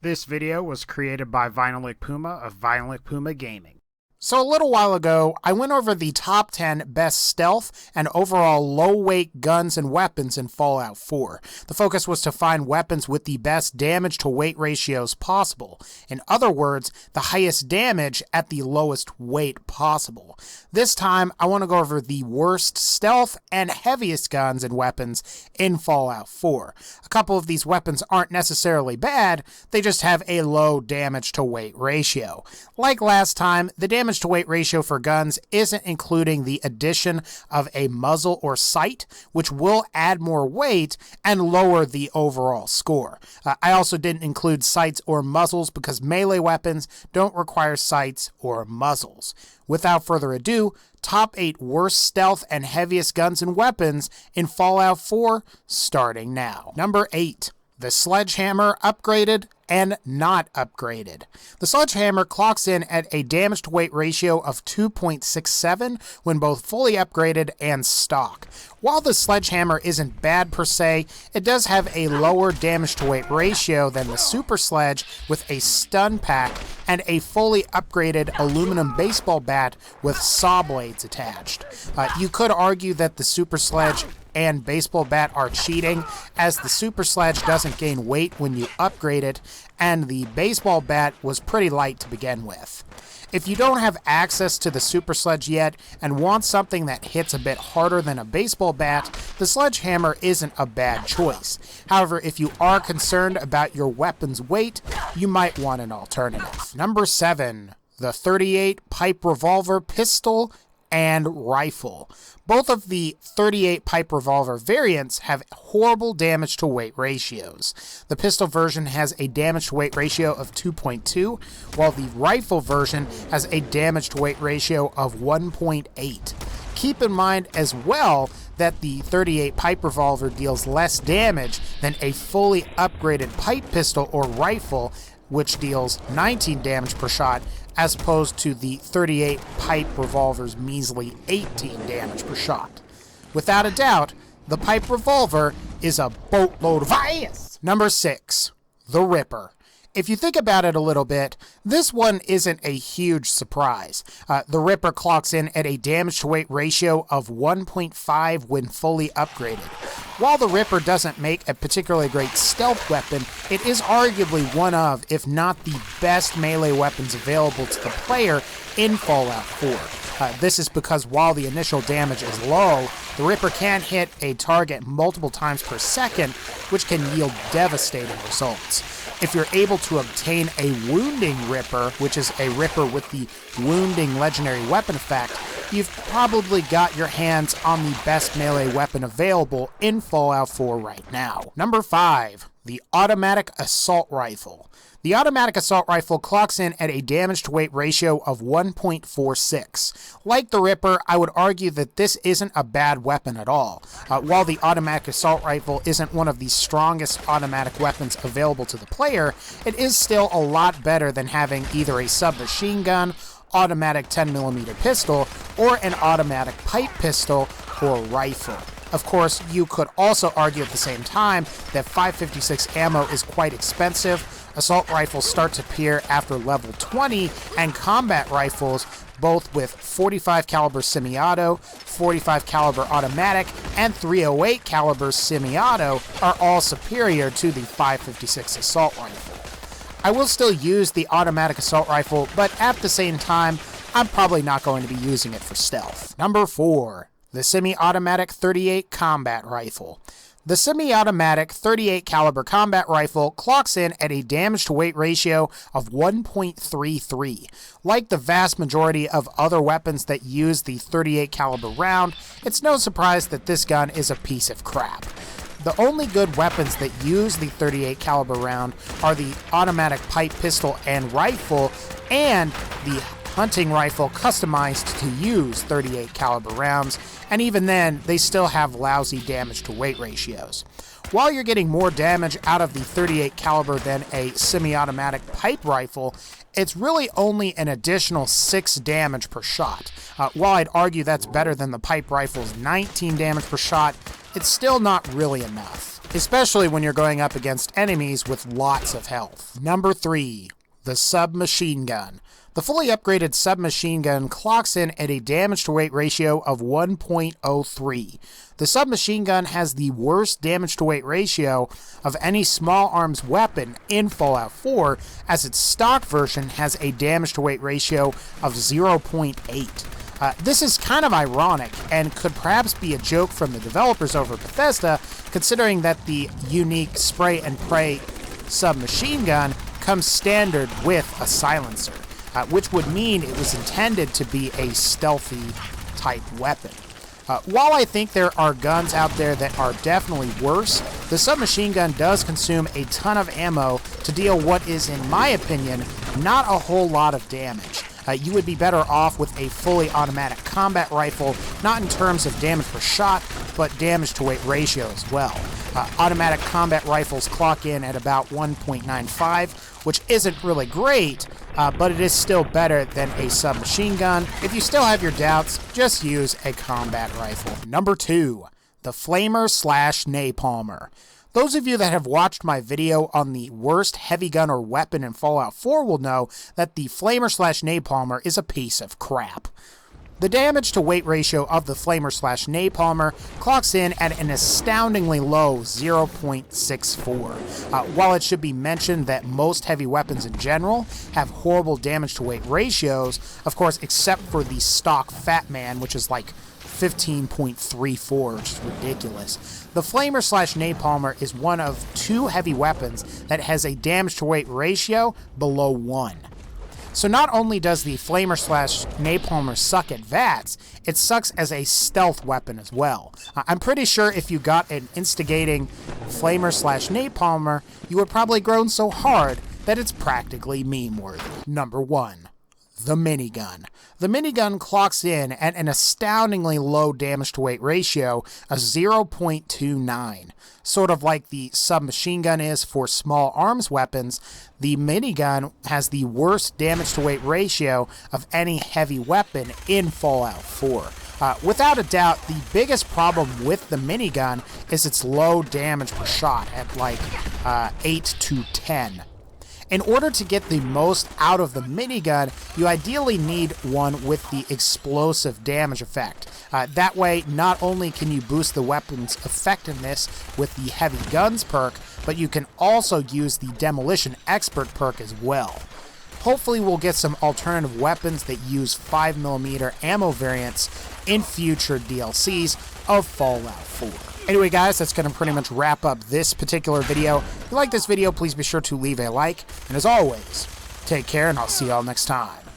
This video was created by VinylicPuma of VinylicPumaGaming. So a little while ago, I went over the top 10 best stealth and overall low-weight guns and weapons in Fallout 4. The focus was to find weapons with the best damage-to-weight ratios possible. In other words, the highest damage at the lowest weight possible. This time, I want to go over the worst stealth and heaviest guns and weapons in Fallout 4. A couple of these weapons aren't necessarily bad, they just have a low damage-to-weight ratio. Like last time, the damage to weight ratio for guns isn't including the addition of a muzzle or sight, which will add more weight and lower the overall score. I also didn't include sights or muzzles because melee weapons don't require sights or muzzles. Without further ado, top 8 worst stealth and heaviest guns and weapons in Fallout 4, starting now. Number 8. The Sledgehammer upgraded and not upgraded. The Sledgehammer clocks in at a damage to weight ratio of 2.67 when both fully upgraded and stock. While the Sledgehammer isn't bad per se, it does have a lower damage to weight ratio than the Super Sledge with a stun pack and a fully upgraded aluminum baseball bat with saw blades attached. You could argue that the Super Sledge and baseball bat are cheating, as the Super Sledge doesn't gain weight when you upgrade it, and the baseball bat was pretty light to begin with. If you don't have access to the Super Sledge yet and want something that hits a bit harder than a baseball bat, the Sledgehammer isn't a bad choice. However, if you are concerned about your weapon's weight, you might want an alternative. Number 7. The 38 Pipe Revolver Pistol and Rifle. Both of the 38 Pipe Revolver variants have horrible damage to weight ratios. The pistol version has a damage to weight ratio of 2.2, while the rifle version has a damage to weight ratio of 1.8. Keep in mind as well that the 38 Pipe Revolver deals less damage than a fully upgraded pipe pistol or rifle, which deals 19 damage per shot, as opposed to the 38 Pipe Revolver's measly 18 damage per shot. Without a doubt, the Pipe Revolver is a boatload of ass. Number 6. The Ripper. If you think about it a little bit, this one isn't a huge surprise. The Ripper clocks in at a damage to weight ratio of 1.5 when fully upgraded. While the Ripper doesn't make a particularly great stealth weapon, it is arguably one of, if not the best melee weapons available to the player in Fallout 4. This is because while the initial damage is low, the Ripper can hit a target multiple times per second, which can yield devastating results. If you're able to obtain a Wounding Ripper, which is a Ripper with the Wounding legendary weapon effect, you've probably got your hands on the best melee weapon available in Fallout 4 right now. Number 5. The Automatic Assault Rifle. The Automatic Assault Rifle clocks in at a damage to weight ratio of 1.46. Like the Ripper, I would argue that this isn't a bad weapon at all. While the Automatic Assault Rifle isn't one of the strongest automatic weapons available to the player, it is still a lot better than having either a submachine gun, automatic 10mm pistol, or an automatic pipe pistol or rifle. Of course, you could also argue at the same time that 5.56 ammo is quite expensive. Assault rifles start to appear after level 20, and combat rifles, both with 45 caliber semi-auto, 45 caliber automatic, and 308 caliber semi-auto, are all superior to the 5.56 assault rifle. I will still use the automatic assault rifle, but at the same time, I'm probably not going to be using it for stealth. Number 4. The Semi-Automatic 38 Combat Rifle. The semi-automatic 38 caliber combat rifle clocks in at a damage to weight ratio of 1.33. Like the vast majority of other weapons that use the 38 caliber round, it's no surprise that this gun is a piece of crap. The only good weapons that use the 38 caliber round are the automatic pipe pistol and rifle, and the hunting rifle customized to use 38 caliber rounds, and even then, they still have lousy damage to weight ratios. While you're getting more damage out of the 38 caliber than a semi-automatic pipe rifle, it's really only an additional 6 damage per shot. While I'd argue that's better than the pipe rifle's 19 damage per shot, it's still not really enough. especially when you're going up against enemies with lots of health. Number 3, the submachine gun. The fully upgraded submachine gun clocks in at a damage to weight ratio of 1.03. The submachine gun has the worst damage to weight ratio of any small arms weapon in Fallout 4, as its stock version has a damage to weight ratio of 0.8. This is kind of ironic and could perhaps be a joke from the developers over Bethesda, considering that the unique spray and pray submachine gun comes standard with a silencer, which would mean it was intended to be a stealthy type weapon. While I think there are guns out there that are definitely worse, the submachine gun does consume a ton of ammo to deal what is, in my opinion, not a whole lot of damage. You would be better off with a fully automatic combat rifle, not in terms of damage per shot, but damage to weight ratio as well. Automatic combat rifles clock in at about 1.95, which isn't really great, but it is still better than a submachine gun. If you still have your doubts, just use a combat rifle. Number 2, the Flamer/Napalmer. Those of you that have watched my video on the worst heavy gun or weapon in Fallout 4 will know that the Flamer/Napalmer is a piece of crap. The damage to weight ratio of the Flamer/Napalmer clocks in at an astoundingly low 0.64. While it should be mentioned that most heavy weapons in general have horrible damage to weight ratios, of course, except for the stock Fat Man, which is like 15.34, which is ridiculous. The Flamer/Napalmer is one of 2 heavy weapons that has a damage to weight ratio below 1. So not only does the Flamer/Napalmer suck at VATS, it sucks as a stealth weapon as well. I'm pretty sure if you got an instigating Flamer/Napalmer, you would probably groan so hard that it's practically meme-worthy. Number 1, the minigun. The minigun clocks in at an astoundingly low damage to weight ratio of 0.29. Sort of like the submachine gun is for small arms weapons, the minigun has the worst damage to weight ratio of any heavy weapon in Fallout 4. Without a doubt, the biggest problem with the minigun is its low damage per shot at like 8 to 10. In order to get the most out of the minigun, you ideally need one with the explosive damage effect. That way, not only can you boost the weapon's effectiveness with the heavy guns perk, but you can also use the demolition expert perk as well. Hopefully we'll get some alternative weapons that use 5mm ammo variants in future DLCs of Fallout 4. Anyway guys, that's going to pretty much wrap up this particular video. If you like this video, please be sure to leave a like. And as always, take care and I'll see y'all next time.